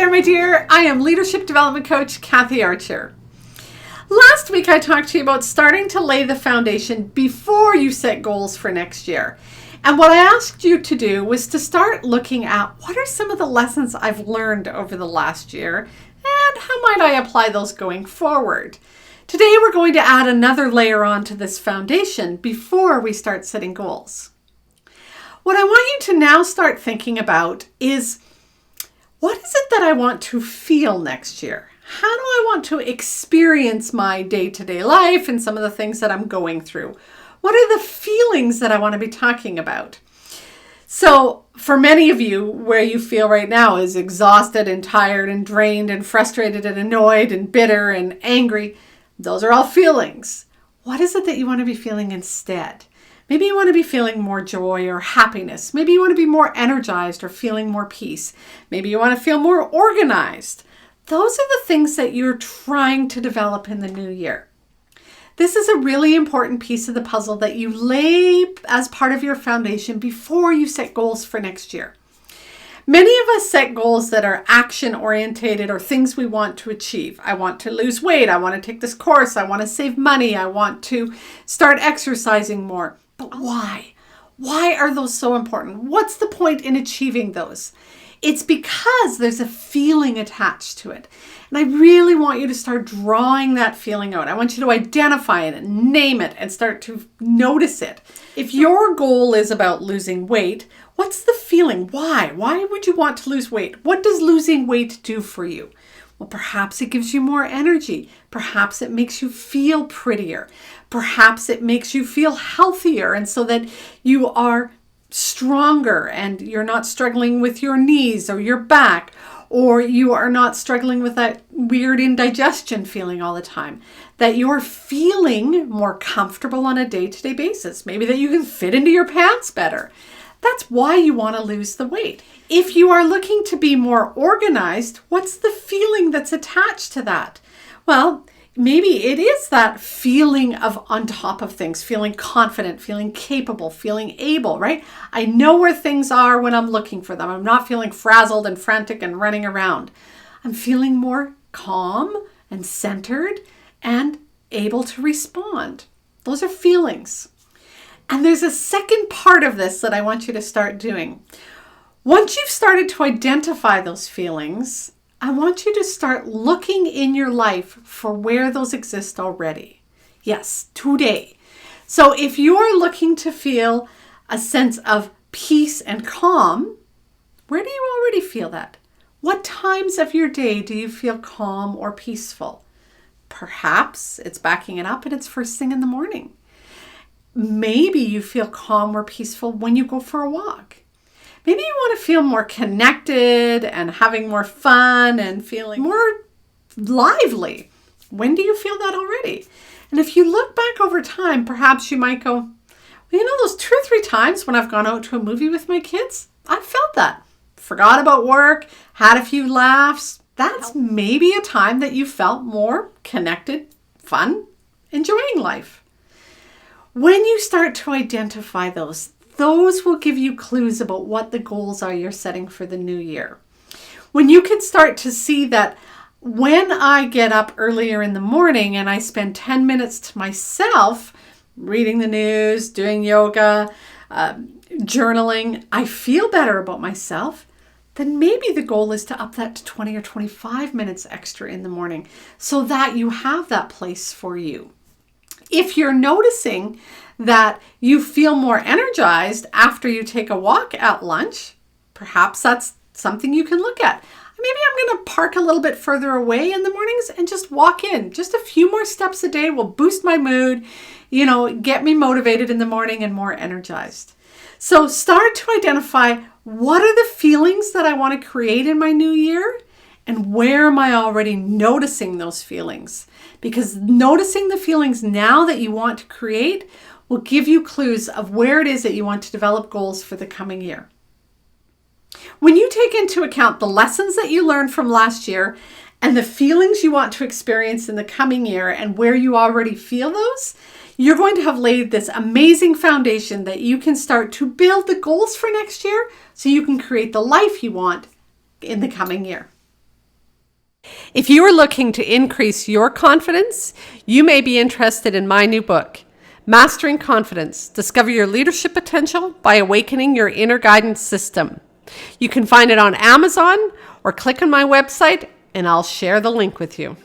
there, my dear. I am Leadership Development Coach Kathy Archer. Last week, I talked to you about starting to lay the foundation before you set goals for next year. And what I asked you to do was to start looking at what are some of the lessons I've learned over the last year and how might I apply those going forward. Today, we're going to add another layer onto this foundation before we start setting goals. What I want you to now start thinking about is, what is it that I want to feel next year? How do I want to experience my day-to-day life and some of the things that I'm going through? What are the feelings that I want to be talking about? So for many of you, where you feel right now is exhausted and tired and drained and frustrated and annoyed and bitter and angry, those are all feelings. What is it that you want to be feeling instead? Maybe you want to be feeling more joy or happiness. Maybe you want to be more energized or feeling more peace. Maybe you want to feel more organized. Those are the things that you're trying to develop in the new year. This is a really important piece of the puzzle that you lay as part of your foundation before you set goals for next year. Many of us set goals that are action-orientated or things we want to achieve. I want to lose weight. I want to take this course. I want to save money. I want to start exercising more. But why? Why are those so important? What's the point in achieving those? It's because there's a feeling attached to it. And I really want you to start drawing that feeling out. I want you to identify it and name it and start to notice it. If your goal is about losing weight, what's the feeling? Why? Why would you want to lose weight? What does losing weight do for you? Well, perhaps it gives you more energy. Perhaps it makes you feel prettier. Perhaps it makes you feel healthier, and so that you are stronger and you're not struggling with your knees or your back, or you are not struggling with that weird indigestion feeling all the time, that you're feeling more comfortable on a day-to-day basis, maybe that you can fit into your pants better. That's why you want to lose the weight. If you are looking to be more organized, what's the feeling that's attached to that? Well, maybe it is that feeling of on top of things, feeling confident, feeling capable, feeling able, right? I know where things are when I'm looking for them. I'm not feeling frazzled and frantic and running around. I'm feeling more calm and centered and able to respond. Those are feelings. And there's a second part of this that I want you to start doing. Once you've started to identify those feelings, I want you to start looking in your life for where those exist already. Yes, today. So if you're looking to feel a sense of peace and calm, where do you already feel that? What times of your day do you feel calm or peaceful? Perhaps it's backing it up and it's first thing in the morning. Maybe you feel calm or peaceful when you go for a walk. Maybe you want to feel more connected and having more fun and feeling more lively. When do you feel that already? And if you look back over time, perhaps you might go, well, you know, those 2 or 3 times when I've gone out to a movie with my kids, I felt that. Forgot about work, had a few laughs. That's maybe a time that you felt more connected, fun, enjoying life. When you start to identify those will give you clues about what the goals are you're setting for the new year. When you can start to see that when I get up earlier in the morning and I spend 10 minutes to myself, reading the news, doing yoga, journaling, I feel better about myself, then maybe the goal is to up that to 20 or 25 minutes extra in the morning so that you have that place for you. If you're noticing that you feel more energized after you take a walk at lunch, perhaps that's something you can look at. Maybe I'm going to park a little bit further away in the mornings and just walk in. Just a few more steps a day will boost my mood, get me motivated in the morning and more energized. So start to identify, what are the feelings that I want to create in my new year? And where am I already noticing those feelings? Because noticing the feelings now that you want to create will give you clues of where it is that you want to develop goals for the coming year. When you take into account the lessons that you learned from last year and the feelings you want to experience in the coming year and where you already feel those, you're going to have laid this amazing foundation that you can start to build the goals for next year so you can create the life you want in the coming year. If you are looking to increase your confidence, you may be interested in my new book, Mastering Confidence: Discover Your Leadership Potential by Awakening Your Inner Guidance System. You can find it on Amazon or click on my website and I'll share the link with you.